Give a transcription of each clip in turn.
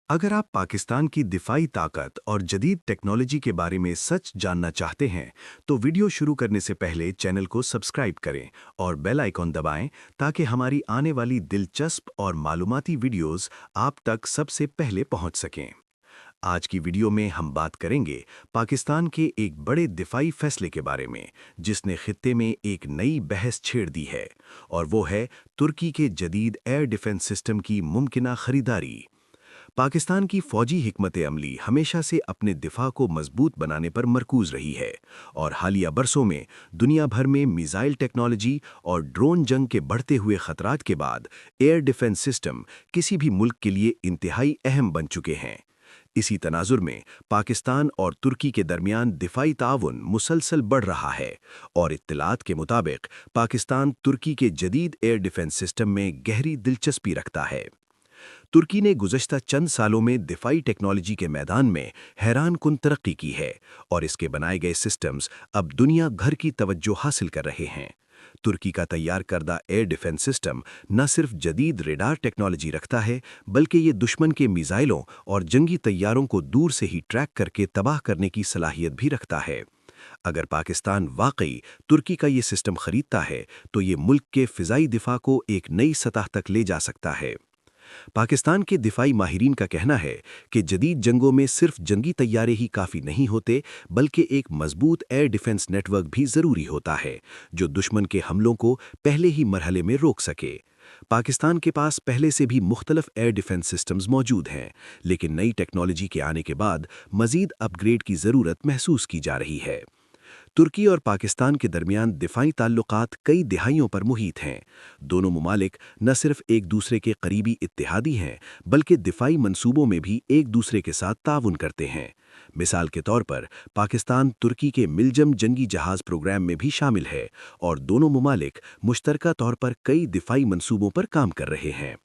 अगर आप पाकिस्तान की दिफाई ताकत और जदीद टेक्नोलॉजी के बारे में सच जानना चाहते हैं, तो वीडियो शुरू करने से पहले चैनल को सब्सक्राइब करें और बेल आइकॉन दबाएं ताकि हमारी आने वाली दिलचस्प और मालूमाती वीडियोस आप तक सबसे पहले पहुंच सकें। आज की वीडियो में हम बात करेंगे पाकिस्तान के एक बड़े दिफाई फैसले के बारे में, जिसने खित्ते में एक नई बहस छेड़ दी है, और वो है तुर्की के जदीद एयर डिफेंस सिस्टम की मुमकिना खरीदारी। पाकिस्तान की फौजी हिकमत अमली हमेशा से अपने दिफा को मजबूत बनाने पर मरकूज रही है, और हालिया बरसों में दुनिया भर में मिसाइल टेक्नोलॉजी और ड्रोन जंग के बढ़ते हुए खतरात के बाद एयर डिफेंस सिस्टम किसी भी मुल्क के लिए इंतहाई अहम बन चुके हैं। इसी तनाजुर में पाकिस्तान और तुर्की के दरमियान दिफाई ताउन मुसलसल बढ़ रहा है, और इत्तलात के मुताबिक पाकिस्तान तुर्की के जदीद एयर डिफेंस सिस्टम में गहरी दिलचस्पी रखता है। तुर्की ने गुज़श्ता चंद सालों में दिफाई टेक्नोलॉजी के मैदान में हैरान कुन तरक्की की है, और इसके बनाए गए सिस्टम्स अब दुनिया भर की तवज्जो हासिल कर रहे हैं। तुर्की का तैयार करदा एयर डिफेंस सिस्टम न सिर्फ जदीद रेडार टेक्नोलॉजी रखता है, बल्कि ये दुश्मन के मिसाइलों और जंगी तैयारों को दूर से ही ट्रैक करके तबाह करने की सलाहियत भी रखता है। अगर पाकिस्तान वाकई तुर्की का ये सिस्टम खरीदता है, तो ये मुल्क के फ़िज़ाई दिफा को एक नई सतह तक ले जा सकता है। पाकिस्तान के दिफाई माहिरीन का कहना है कि जदीद जंगों में सिर्फ जंगी तैयारे ही काफ़ी नहीं होते, बल्कि एक मजबूत एयर डिफेंस नेटवर्क भी ज़रूरी होता है, जो दुश्मन के हमलों को पहले ही मरहले में रोक सके। पाकिस्तान के पास पहले से भी मुख्तलिफ एयर डिफेंस सिस्टम्स मौजूद हैं, लेकिन नई टेक्नोलॉजी के आने के बाद मज़ीद अपग्रेड की ज़रूरत महसूस की जा रही है। तुर्की और पाकिस्तान के दरमियान दिफाई ताल्लुकात कई दिहाइयों पर मुहित हैं। दोनों ममालिक न सिर्फ एक दूसरे के करीबी इत्तेहादी हैं, बल्कि दिफाई मंसूबों में भी एक दूसरे के साथ ताउन करते हैं। मिसाल के तौर पर पाकिस्तान तुर्की के मिलजम जंगी जहाज़ प्रोग्राम में भी शामिल है, और दोनों ममालिक मुश्तरका तौर पर कई दिफाई मंसूबों पर काम कर रहे हैं।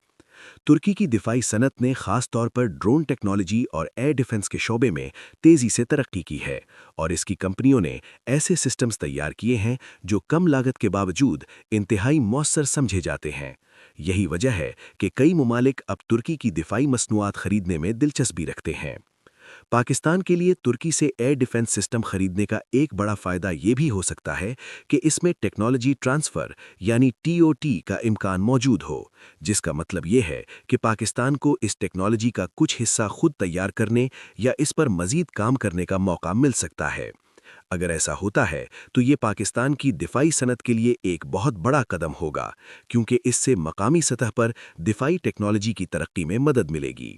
तुर्की की दिफाई सनत ने खास तौर पर ड्रोन टेक्नोलॉजी और एयर डिफेंस के शोबे में तेज़ी से तरक्की की है, और इसकी कंपनियों ने ऐसे सिस्टम्स तैयार किए हैं जो कम लागत के बावजूद इंतहाई मौसर समझे जाते हैं। यही वजह है कि कई ममालिक अब तुर्की की दिफाई मसनूआत खरीदने में दिलचस्पी रखते हैं। पाकिस्तान के लिए तुर्की से एयर डिफेंस सिस्टम खरीदने का एक बड़ा फायदा ये भी हो सकता है कि इसमें टेक्नोलॉजी ट्रांसफ़र यानी टीओटी का इम्कान मौजूद हो, जिसका मतलब ये है कि पाकिस्तान को इस टेक्नोलॉजी का कुछ हिस्सा खुद तैयार करने या इस पर मज़ीद काम करने का मौका मिल सकता है। अगर ऐसा होता है, तो ये पाकिस्तान की दिफाई सनत के लिए एक बहुत बड़ा कदम होगा, क्योंकि इससे मकामी सतह पर दिफाई टेक्नोलॉजी की तरक्की में मदद मिलेगी।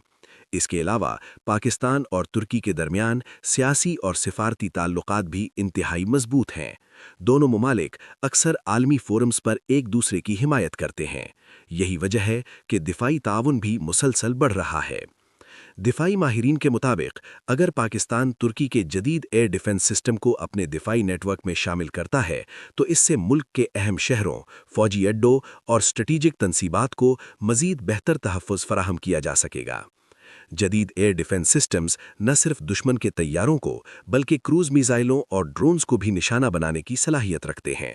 इसके अलावा पाकिस्तान और तुर्की के दरमियान सियासी और सिफारती ताल्लुकात भी इंतहाई मजबूत हैं। दोनों ममालिक अक्सर आलमी फोरम्स पर एक दूसरे की हिमायत करते हैं। यही वजह है कि दिफाई ताउन भी मुसलसल बढ़ रहा है। दिफाई माहिरीन के मुताबिक अगर पाकिस्तान तुर्की के जदीद एयर डिफेंस सिस्टम को अपने दिफाई नेटवर्क में शामिल करता है, तो इससे मुल्क के अहम शहरों, फौजी अड्डों और स्ट्रेटिजिक तनसीबात को मज़ीद बेहतर तहफ़्फ़ुज़ फराहम किया जा सकेगा। जदीद एयर डिफेंस सिस्टम्स न सिर्फ दुश्मन के तैयारों को, बल्कि क्रूज मिसाइलों और ड्रोन्स को भी निशाना बनाने की सलाहियत रखते हैं।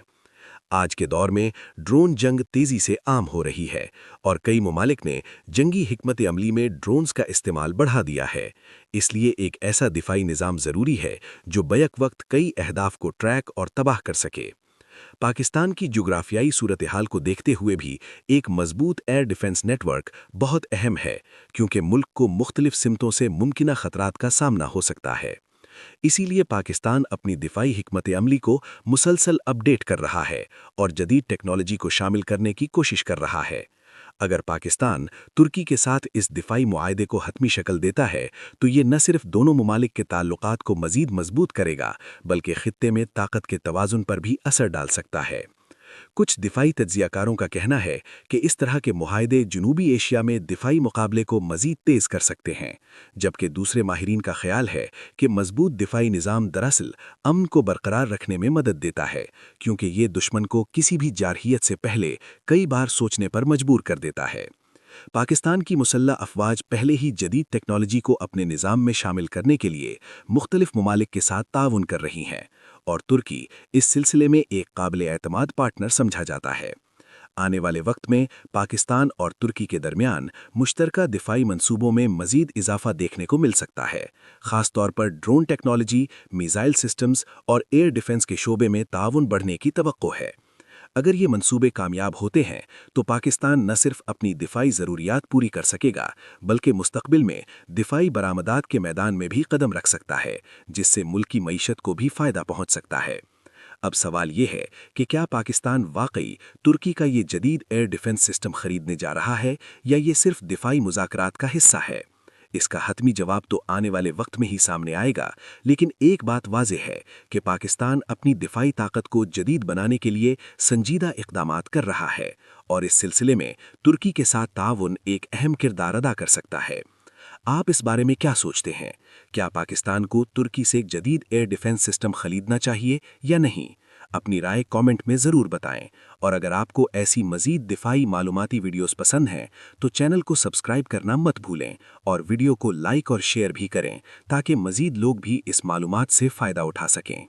आज के दौर में ड्रोन जंग तेज़ी से आम हो रही है, और कई ममालिक ने जंगी हिकमत अमली में ड्रोन्स का इस्तेमाल बढ़ा दिया है। इसलिए एक ऐसा दिफाई निज़ाम ज़रूरी है जो बैक वक्त कई अहदाफ को ट्रैक और तबाह कर सके। पाकिस्तान की जुग्राफियाई सूरत हाल को देखते हुए भी एक मजबूत एयर डिफेंस नेटवर्क बहुत अहम है, क्योंकि मुल्क को मुख्तलिफ सिमतों से मुमकिना खतरात का सामना हो सकता है। इसीलिए पाकिस्तान अपनी दिफाई हिकमत अमली को मुसलसल अपडेट कर रहा है और जदीद टेक्नोलॉजी को शामिल करने की कोशिश कर रहा है। अगर पाकिस्तान तुर्की के साथ इस दिफाई मुआहदे को हतमी शक्ल देता है, तो ये न सिर्फ दोनों ममालिक के ताल्लुकात को मज़ीद मजबूत करेगा, बल्कि खित्ते में ताकत के तवाज़ुन पर भी असर डाल सकता है। कुछ दिफाई तज्ज़ियाकारों का कहना है कि इस तरह के मुआहदे जनूबी एशिया में दिफाई मुकाबले को मज़ीद तेज़ कर सकते हैं, जबकि दूसरे माहिरीन का ख्याल है कि मजबूत दिफाई निज़ाम दरअसल अमन को बरकरार रखने में मदद देता है, क्योंकि ये दुश्मन को किसी भी जारहियत से पहले कई बार सोचने पर मजबूर कर देता है। पाकिस्तान की मुसल्लह अफवाज पहले ही जदीद टेक्नोलॉजी को अपने निज़ाम में शामिल करने के लिए मुख्तलिफ ममालिक के साथ ताउन कर रही हैं, और तुर्की इस सिलसिले में एक काबिल एतमाद पार्टनर समझा जाता है। आने वाले वक्त में पाकिस्तान और तुर्की के दरमियान मुश्तरका दिफाई मंसूबों में मजीद इजाफा देखने को मिल सकता है, खास तौर पर ड्रोन टेक्नोलॉजी, मिसाइल सिस्टम्स और एयर डिफेंस के शोबे में ताउन बढ़ने की तवक्को है। अगर ये मंसूबे कामयाब होते हैं तो पाकिस्तान न सिर्फ अपनी दिफाई ज़रूरियात पूरी कर सकेगा, बल्कि मुस्तकबिल में दिफाई बरामदात के मैदान में भी कदम रख सकता है, जिससे मुल्की मईशत को भी फ़ायदा पहुंच सकता है। अब सवाल ये है कि क्या पाकिस्तान वाकई तुर्की का ये जदीद एयर डिफेंस सिस्टम खरीदने जा रहा है या ये सिर्फ दिफाई मुज़ाकरात का हिस्सा है? इसका हतमी जवाब तो आने वाले वक्त में ही सामने आएगा, लेकिन एक बात वाज़ेह है कि पाकिस्तान अपनी दिफाई ताकत को जदीद बनाने के लिए संजीदा इक़दामात कर रहा है और इस सिलसिले में तुर्की के साथ ताउन एक अहम किरदार अदा कर सकता है। आप इस बारे में क्या सोचते हैं? क्या पाकिस्तान को तुर्की से एक जदीद एयर डिफेंस सिस्टम खरीदना चाहिए या नहीं? अपनी राय कमेंट में ज़रूर बताएं। और अगर आपको ऐसी मज़ीद दिफाई मालूमाती वीडियोस पसंद हैं तो चैनल को सब्सक्राइब करना मत भूलें और वीडियो को लाइक और शेयर भी करें ताकि मज़ीद लोग भी इस मालूमात से फ़ायदा उठा सकें।